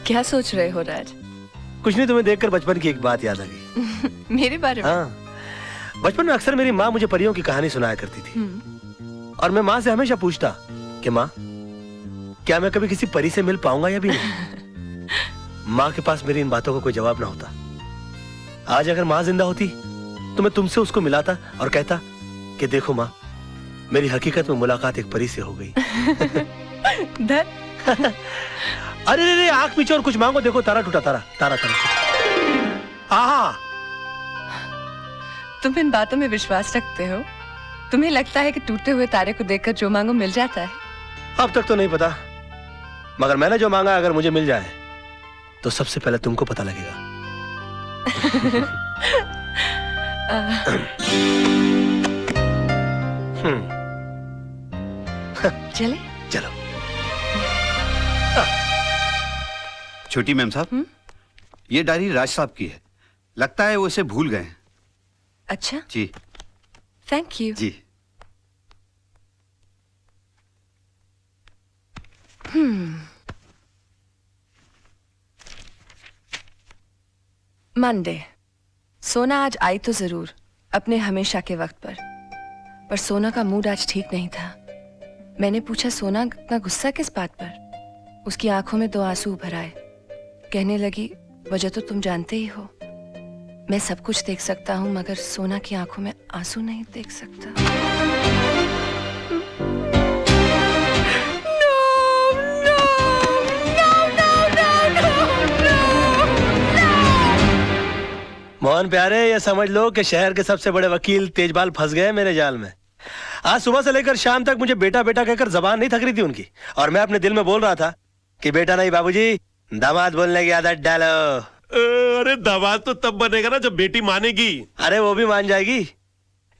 क्या सोच रहे हो राज? कुछ नहीं, तुम्हें देखकर बचपन की एक बात याद आ गई। मेरे बारे में? हाँ, बचपन में अक्सर मेरी माँ मुझे परियों की कहानी सुनाया करती थी और मैं माँ से हमेशा पूछता कि माँ, क्या मैं कभी किसी परी से मिल पाऊंगा या भी नहीं? माँ के पास मेरी इन बातों का कोई जवाब ना होता। आज अगर माँ जिंदा होती तो मैं तुमसे उसको मिलाता और कहता कि देखो माँ, मेरी हकीकत में मुलाकात एक परी से हो गई। अरे रे रे, आंख पीछे और कुछ मांगो, देखो तारा टूटा, तारा तारा तारा। आहा, तुम इन बातों में विश्वास रखते हो? तुम्हें लगता है कि टूटे हुए तारे को देखकर जो मांगो मिल जाता है? अब तक तो नहीं पता, मगर मैंने जो मांगा अगर मुझे मिल जाए तो सबसे पहले तुमको पता लगेगा। चले? चलो। छोटी मैम साहब, ये डायरी राज साहब की है। लगता है वो इसे भूल गए। अच्छा जी। Thank you. जी। मंडे। सोना आज आई तो जरूर, अपने हमेशा के वक्त पर सोना का मूड आज ठीक नहीं था। मैंने पूछा, सोना इतना गुस्सा किस बात पर? उसकी आंखों में 2 आंसू उभर आए। कहने लगी, वजह तो तुम जानते ही हो, मैं सब कुछ देख सकता हूं मगर सोना की आंखों में आंसू नहीं देख सकता। मोहन प्यारे, ये समझ लो कि शहर के सबसे बड़े वकील तेजपाल फंस गए मेरे जाल में। आज सुबह से लेकर शाम तक मुझे बेटा बेटा कहकर जबान नहीं थक रही थी उनकी, और मैं अपने दिल में बोल रहा था कि बेटा नहीं बाबूजी, दामाद बोलने की आदत डालो। अरे दामाद तो तब बनेगा ना जब बेटी मानेगी। अरे वो भी मान जाएगी,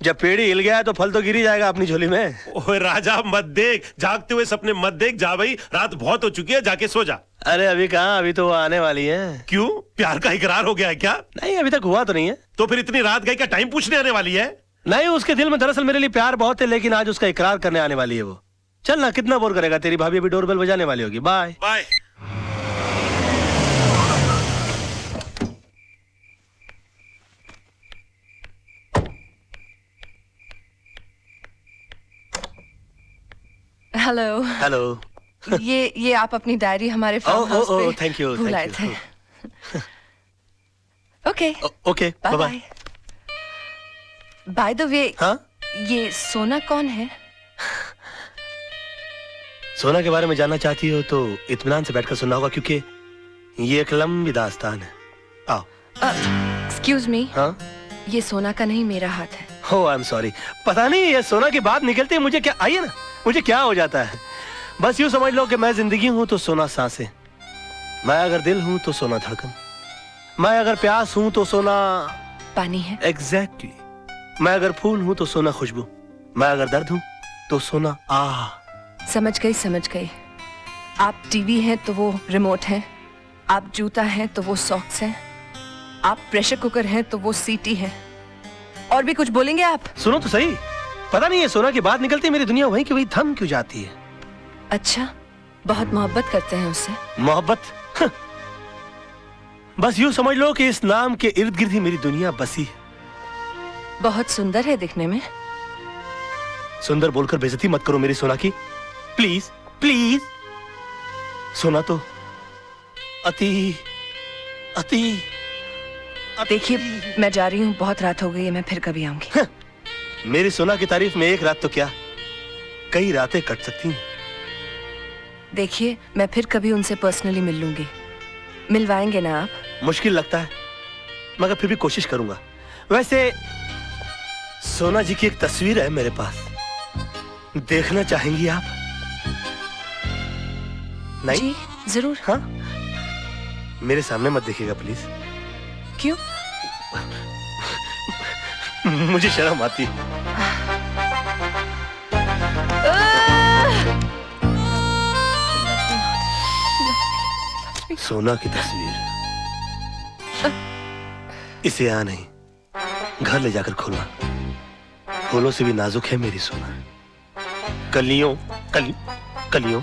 जब पेड़ हिल गया तो फल तो गिर ही जाएगा अपनी झोली में। ओए राजा मत देख, जागते हुए सपने मत देख। जा भाई, रात बहुत हो चुकी है, जाके सो जा। अरे अभी कहाँ, अभी तो वो आने वाली है। क्यों, प्यार का इकरार हो गया है क्या? नहीं, अभी तक हुआ तो नहीं है। तो फिर इतनी रात गई का टाइम पूछने आने वाली है? नहीं, उसके दिल में दरअसल मेरे लिए प्यार बहुत है, लेकिन आज उसका इकरार करने आने वाली है वो। चल ना, कितना बोर करेगा, तेरी भाभी अभी डोरबेल बजाने वाली होगी। Bye bye. हेलो। हेलो। ये आप अपनी डायरी हमारे फार्म हाउस पे थैंक यू, भूल आए थे। Okay okay, bye bye. By the way, हाँ, ये सोना कौन है? सोना के बारे में जानना चाहती हो तो इत्मीनान से बैठकर सुनना होगा, क्योंकि ये एक लंबी दास्तान है। आओ। Excuse me. हाँ, ये सोना का नहीं, मेरा हाथ है। हो, आई एम सॉरी। पता नहीं ये सोना की बात निकलती है मुझे क्या, आइए ना, मुझे क्या हो जाता है। बस यूं समझ लो कि मैं जिंदगी हूं तो सोना सांसें, मैं अगर दिल हूं तो सोना धड़कन, मैं अगर प्यास हूं तो सोना पानी है। एग्जैक्टली। मैं अगर फूल हूं तो सोना खुशबू, मैं अगर दर्द हूं तो सोना आह। समझ गई। आप टीवी हैं तो वो रिमोट है, आप जूता हैं तो वो सॉक्स हैं, आप प्रेशर कुकर हैं तो वो सीटी है। और भी कुछ बोलेंगे आप? सुनो तो सही, पता नहीं ये सोना की बात निकलती है मेरी दुनिया वहीं की वहीं थम क्यों जाती है। अच्छा, बहुत मोहब्बत करते हैं उससे? मोहब्बत? बस यूं समझ लो कि इस नाम के इर्द गिर्द ही मेरी दुनिया बसी है। बहुत सुंदर है दिखने में। सुंदर बोलकर बेइज्जती मत करो मेरी सोना की, प्लीज प्लीज। सोना तो अति अति देखिए, मैं जा रही हूँ, बहुत रात हो गई है, मैं फिर कभी आऊंगी। मेरी सोना की तारीफ में एक रात तो क्या, कई रातें कट सकती हैं। देखिए, मैं फिर कभी उनसे पर्सनली मिल लूंगी। मिलवाएंगे ना आप? मुश्किल लगता है मगर फिर भी कोशिश करूंगा। वैसे सोना जी की एक तस्वीर है मेरे पास, देखना चाहेंगी आप? नहीं? जी जरूर। हाँ, मेरे सामने मत देखिएगा प्लीज। क्यों? मुझे शर्म आती है। सोना की तस्वीर, इसे यहाँ नहीं, घर ले जाकर खोलना। फूलों से भी नाजुक है मेरी सोना, कलियों कलियों।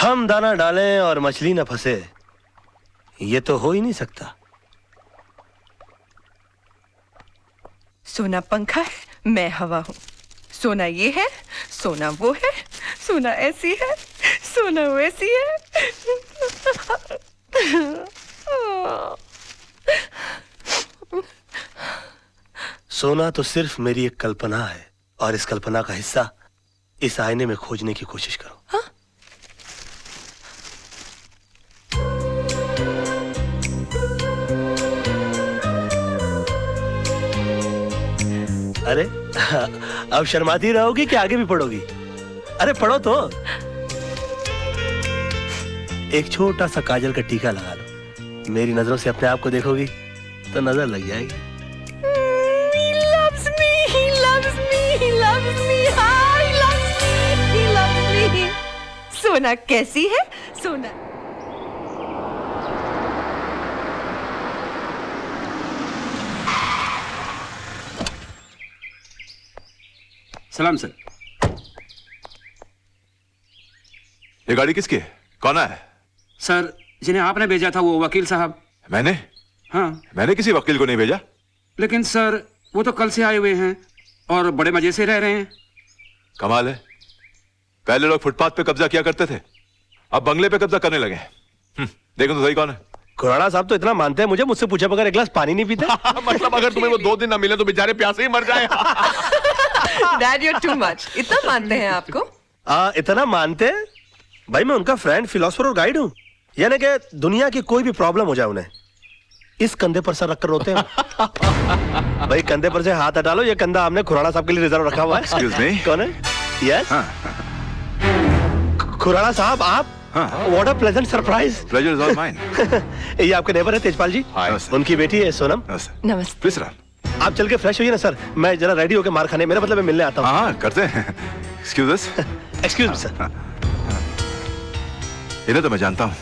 हम दाना डालें और मछली न फंसे, ये तो हो ही नहीं सकता। सोना पंखा है, मैं हवा हूँ। सोना ये है, सोना वो है, सोना ऐसी है, सोना वैसी है। सोना तो सिर्फ मेरी एक कल्पना है, और इस कल्पना का हिस्सा इस आईने में खोजने की कोशिश करो। हाँ? अरे अब शर्माती रहोगी कि आगे भी पढ़ोगी? अरे पढ़ो तो। एक छोटा सा काजल का टीका लगा लो, मेरी नजरों से अपने आप को देखोगी तो नजर लग जाएगी। He loves me, he loves me, he loves me, he loves me, he loves me. सोना कैसी है? सोना सलाम सर। ये गाड़ी किसकी है? कौन है? सर जिन्हें आपने भेजा था वो वकील साहब। मैंने? हाँ। मैंने किसी वकील को नहीं भेजा। लेकिन सर वो तो कल से आए हुए हैं और बड़े मजे से रह रहे हैं। कमाल है, पहले लोग फुटपाथ पे कब्जा किया करते थे, अब बंगले पे कब्जा करने लगे। देखो तो सही कौन है। खुराना साहब तो इतना मानते हैं मुझे, मुझसे पूछे बगैर एक गिलास पानी नहीं पीते। मतलब अगर तुम्हें वो 2 दिन ना मिले तो बेचारे प्यासे ही मर जाए। Dad, you're too much. इतना मानते हैं आपको? इतना मानते हैं? भाई मैं उनका फ्रेंड, फिलोसोफर और गाइड हूँ। यानी कि दुनिया की कोई भी प्रॉब्लम हो जाए उन्हें इस कंधे पर सर रखकर रोते हैं। भाई कंधे पर से हाथ हटा लो, ये कंधा हमने खुराना साहब के लिए रिजर्व रखा हुआ है। Excuse me? कौन है? यस खुराना साहब आप? What a pleasant surprise. Pleasure is all mine. ये आपके नेबर है तेजपाल जी। Hi. उनकी बेटी है सोनम। नमस्ते। Please run. आप चल के फ्रेश होइए ना सर, मैं जरा रेडी होके मार खाने, मेरा मतलब मैं मिलने आता हूँ। हाँ करते हैं। Excuse us. Excuse me sir. इन्हें तो मैं जानता हूँ।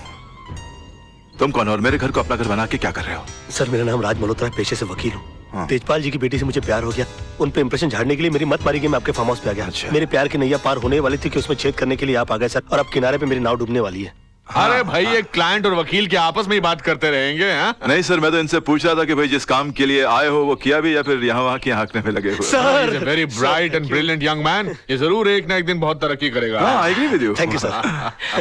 तुम कौन हो और मेरे घर को अपना घर बना के क्या कर रहे हो? सर मेरा नाम राज मल्होत्रा है, पेशे से वकील हूँ। हाँ। तेजपाल जी की बेटी से मुझे प्यार हो गया, उन पे इंप्रेशन झाड़ने के लिए मेरी मत मारी गई, मैं आपके फार्म हाउस पे आ गया। अच्छा। मेरे प्यार की नैया पार होने वाली थी कि उसमें छेद करने के लिए आप आ गए सर, और अब किनारे पे मेरी नाव डूबने वाली है। अरे भाई ये क्लाइंट और वकील के आपस में ही बात करते रहेंगे। हाँ? नहीं सर, मैं तो इनसे पूछ रहा था कि भाई जिस काम के लिए आए हो वो किया भी या फिर यहाँ वहाँ की हाँकने में लगे हुए। Sir very bright and brilliant young man, ये जरूर एक ना एक दिन बहुत तरक्की करेगा। हाँ I agree with you. Thank you sir.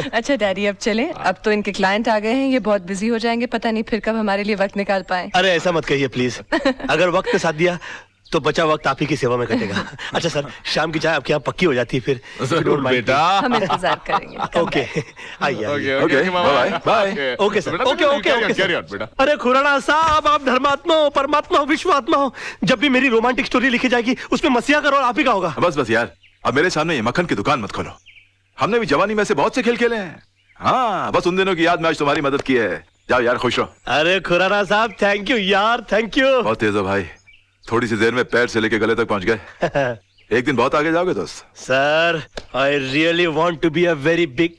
अच्छा डैडी अब चलें, अब तो इनके क्लाइंट आ गए हैं, ये बहुत बिजी हो जाएंगे, पता नहीं फिर कब हमारे लिए वक्त निकाल पाए। अरे ऐसा मत कहिए प्लीज, अगर वक्त ने साथ दिया तो बचा वक्त आप ही की सेवा में कटेगा। अच्छा सर, शाम की चाय आपके यहाँ पक्की हो जाती है फिर? जरूर बेटा। हम इंतजार करेंगे। ओके आइए। Okay bye bye. Okay sir, okay okay okay बेटा। अरे खुराना साहब आप धर्मात्मा हो, परमात्मा हो, विश्वात्मा हो, जब भी मेरी रोमांटिक स्टोरी लिखी जाएगी उसमें मसीहा का रोल आप ही का होगा। बस बस यार, अब मेरे सामने ये मक्खन की दुकान मत खोलो। हमने भी जवानी में से बहुत से खेल खेले हैं। हाँ बस उन दिनों की याद में आज तुम्हारी मदद की है। जाओ यार खुश रहो। अरे खुराना साहब थैंक यू यार, थैंक यू। बहुत तेज हो भाई, थोड़ी सी देर में पैर से लेके गले तक पहुंच गए। एक दिन बहुत आगे जाओगे दोस्त। Sir I really want to be a very big,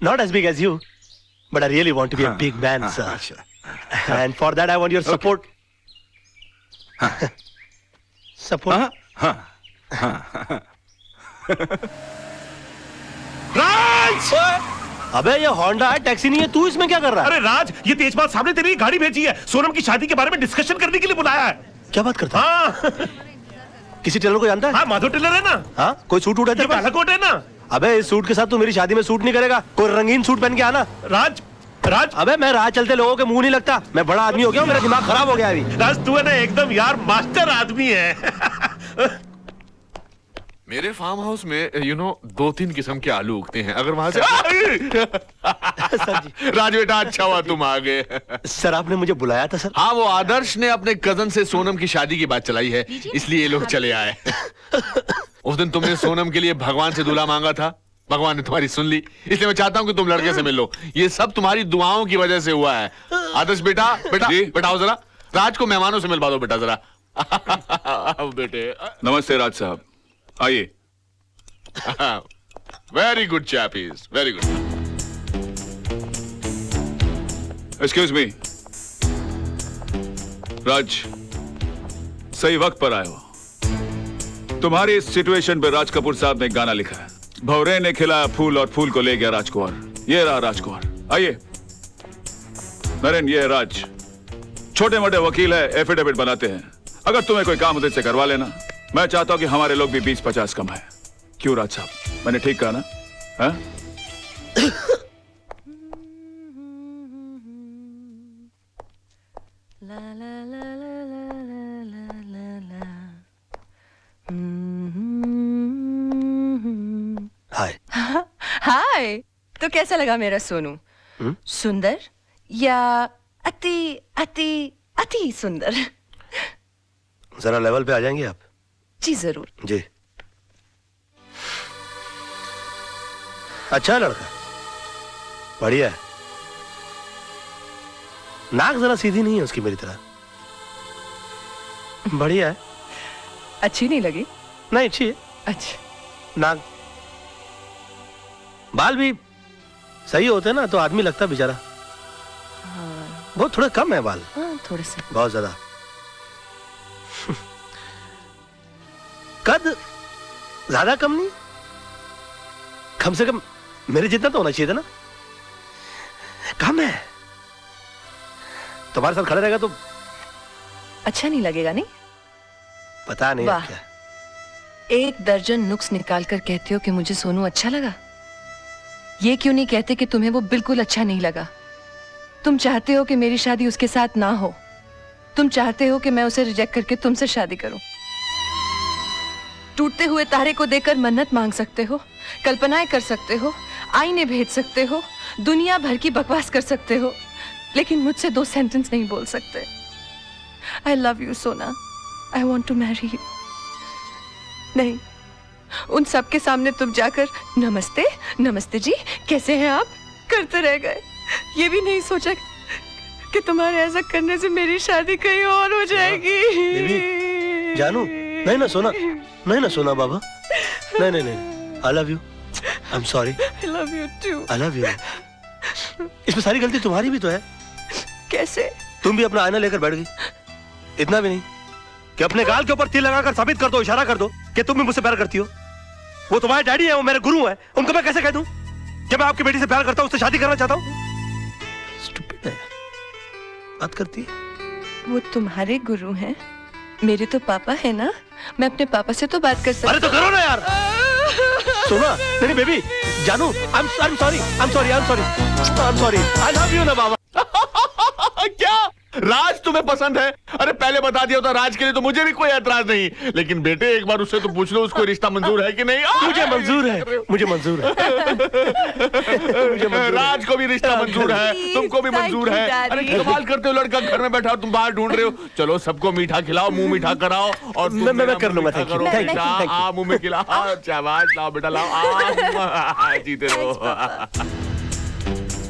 not as big as you, but I really want to be a big man sir, and for that I want your support. Support? Raj! अबे ये Honda है, taxi नहीं है, तू इसमें क्या कर रहा है? अरे राज, ये तेजपाल साहब ने तेरी गाड़ी भेजी है, सोनम की शादी के बारे में डिस्कशन करने के लिए बुलाया है। क्या बात करता है? हाँ किसी टेलर को जानता है? हाँ, माधव टेलर है ना। हाँ कोई सूट उठा ये तेरे पास? बालाकोट है ना। अबे इस सूट के साथ तू मेरी शादी में सूट नहीं करेगा, कोई रंगीन सूट पहन के आना। राज राज अबे मैं राह चलते लोगों के मुंह नहीं लगता, मैं बड़ा आदमी हो गया हूँ, मेरा दिमाग खराब हो गया अभी। राज तू है ना एकदम यार मास्टर आदमी है। मेरे फार्म हाउस में 2-3 किस्म के आलू उगते हैं, अगर वहां से सर जी। राज बेटा अच्छा हुआ तुम आ गए। सर आपने मुझे बुलाया था सर? हाँ वो आदर्श ने अपने कजन से सोनम की शादी की बात चलाई है, इसलिए ये लोग चले आए। उस दिन तुमने सोनम के लिए भगवान से दूल्हा मांगा था, भगवान ने तुम्हारी सुन ली, इसलिए मैं चाहता हूँ कि तुम लड़के से मिल लो। ये सब तुम्हारी दुआओं की वजह से हुआ है। आदर्श बेटा बेटा बेटा आओ जरा, राज को मेहमानों से मिलवा दो बेटा जरा। आओ बेटे। नमस्ते राज साहब, आइए। Very good chappies, very good. Excuse me Raj, सही वक्त पर आए हो। तुम्हारी इस सिचुएशन पे राज कपूर साहब ने गाना लिखा है, भौरे ने खिलाया फूल और फूल को ले गया राजकुमार। ये रहा राजकुमार, आइए। नरेन, ये है राज, छोटे मोटे वकील है, एफिडेविट बनाते हैं। अगर तुम्हें कोई काम उधर से करवा लेना, मैं चाहता हूं कि हमारे लोग भी 20-50 कम है। क्यों राज साहब, मैंने ठीक कहा ना? हाँ? हाय। हाय। तो कैसा लगा मेरा सोनू? सुंदर या अति अति अति सुंदर? जरा लेवल पे आ जाएंगे आप? जी जरूर। जी। अच्छा लड़का, बढ़िया है। नाक जरा सीधी नहीं है उसकी मेरी तरह। बढ़िया है। अच्छी नहीं लगी? नहीं, अच्छी है। अच्छा। नाक, बाल भी सही होते ना तो आदमी लगता बेचारा। हाँ। बहुत थोड़े कम है बाल। हाँ, थोड़े से। बहुत ज्यादा। कद ज्यादा कम नहीं, कम से कम मेरे जितना तो होना चाहिए था ना। कम है। तुम्हारे साथ खड़ा रहेगा तो अच्छा नहीं लगेगा? नहीं पता नहीं वाह। क्या। 1 दर्जन नुक्स निकाल कर कहते हो कि मुझे सोनू अच्छा लगा। ये क्यों नहीं कहते कि तुम्हें वो बिल्कुल अच्छा नहीं लगा? तुम चाहते हो कि मेरी शादी उसके साथ ना हो। तुम चाहते हो कि मैं उसे रिजेक्ट करके तुमसे शादी करूं। टूटते हुए तारे को देखकर मन्नत मांग सकते हो, कल्पनाएं कर सकते हो, आईने भेज सकते हो, दुनिया भर की बकवास कर सकते हो, लेकिन मुझसे 2 सेंटेंस नहीं बोल सकते। आई love you Sona, I want to marry you. नहीं, उन सब के सामने तुम जाकर नमस्ते नमस्ते जी कैसे हैं आप करते रह गए। ये भी नहीं सोचा कि तुम्हारे ऐसा करने से मेरी शादी कहीं और हो जाएगी। बेबी, जानू, नहीं ना सोना, नहीं ना सोना बाबा, नहीं नहीं नहीं। I love you, I am sorry. I love you too. I love you. इसमें सारी गलती तुम्हारी भी तो है। कैसे? तुम भी अपना आईना लेकर बैठ गई। इतना भी नहीं कि अपने गाल के ऊपर तिल लगाकर साबित कर दो, इशारा कर दो कि तुम भी मुझसे प्यार करती हो। वो तुम्हारे डैडी है, वो मेरे गुरु है, उनको मैं कैसे कह दूं कि मैं आपकी बेटी से प्यार करता हूं, उससे शादी करना चाहता हूं? स्टूपिड है, बात करती है। वो तुम्हारे गुरु हैं, मेरे तो पापा है ना। मैं अपने पापा से तो बात कर सकती। अरे तो करो ना यार। सोना, नहीं बेबी, जानू, आई am sorry, I am sorry, I am sorry, I am sorry. I love you ना बाबा। क्या राज तुम्हें पसंद है? अरे पहले बता दिया होता राज के लिए तो मुझे भी कोई ऐतराज नहीं, लेकिन बेटे एक बार उससे तो पूछ लो उसको रिश्ता मंजूर है कि नहीं। मुझे मंजूर है, मुझे मंजूर है। मुझे मंजूर है। राज को भी रिश्ता मंजूर है, तुमको भी Thank मंजूर you, है। Daddy. अरे कमाल करते हो, लड़का घर में बैठा हो, तुम बाहर ढूंढ रहे हो। चलो सबको मीठा खिलाओ, मुंह मीठा कराओ और तुम मैं मेरा कर मुंह लूंगा, मीठा thank you, करो thank you, बेटा। thank you. मुंह में खिलाओ, शाबाश, लाओ बेटा लाओ, जीते रहो।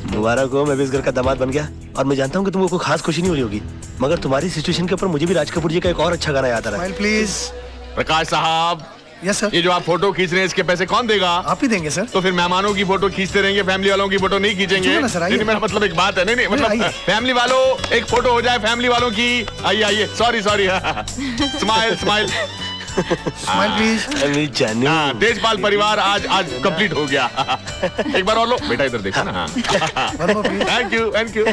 मुबारक हो, मैं भी इस घर का दामाद बन गया। और मैं जानता हूँ कि तुमको कोई खास खुशी नहीं हो रही होगी, मगर तुम्हारी सिचुएशन के ऊपर मुझे भी राज कपूर जी का एक और अच्छा गाना याद आ रहा है। प्लीज। प्रकाश साहब, यस सर। ये जो आप फोटो खींच रहे हैं इसके पैसे कौन देगा? आप ही देंगे सर। तो फिर मेहमानों की फोटो खींचते रहेंगे, फैमिली वालों की फोटो नहीं खींचेंगे? क्यों ना सर, आइए। नहीं, मेरा मतलब एक बात है। नहीं नहीं, मतलब आइए। फैमिली वालों एक फोटो हो जाए, फैमिली वालों की। आइए आइए, sorry sorry. Smile smile smile please. मेरी जानू। हाँ, देशपाल परिवार आज कंप्लीट हो गया। एक बार और लो बेटा, इधर देखो ना। Thank you thank you.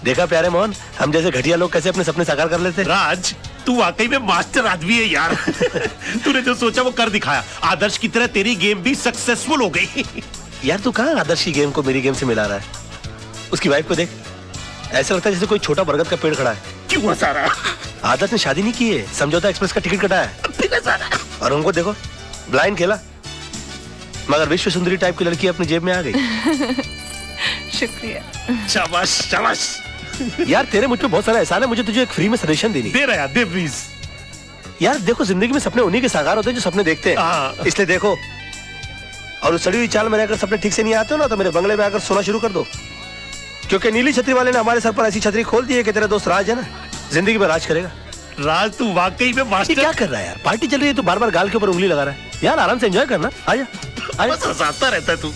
देखा प्यारे मोहन, हम जैसे घटिया लोग कैसे अपने सपने साकार कर लेते हैं। राज, तू वाकई में मास्टर आदमी है यार। तूने जो सोचा वो कर दिखाया। आदर्श की तरह तेरी गेम भी सक्सेसफुल हो गई। यार तू कहाँ आदर्श की गेम को मेरी गेम से मिला रहा है? उसकी वाइफ को देख, ऐसा लगता है जैसे कोई छोटा बरगद का पेड़ खड़ा है। क्यों हंसा रहा? आदर्श ने शादी नहीं की है, समझौता एक्सप्रेस का टिकट कटा है। और उनको देखो, ब्लाइंड खेला, मगर विश्व सुंदरी टाइप की लड़की अपनी जेब में आ गई। शुक्रिया। शाबाश शाबाश। यार तेरे मुझ पे बहुत सारा एहसान है, मुझे तुझे एक फ्री में सजेशन देनी। दे रहा यार, दे प्लीज। यार देखो, जिंदगी में सपने उन्हीं के साकार होते हैं जो सपने देखते हैं, हाँ। इसलिए देखो। और उस सड़ी हुई चाल में रहकर सपने ठीक से नहीं आते हो ना, तो मेरे बंगले में आकर सोना शुरू कर दो, क्योंकि नीली छतरी वाले ने हमारे सर पर ऐसी छतरी खोल दी है कि तेरा दोस्त राज है ना, जिंदगी में राज करेगा। राज, तू वाकई में ये मास्टर। क्या कर रहा है यार? पार्टी चल रही है तो बार बार गाल के ऊपर उंगली लगा रहा है। यार आराम से एंजॉय करना, आजा आजा। बस हंसाता रहता है तू।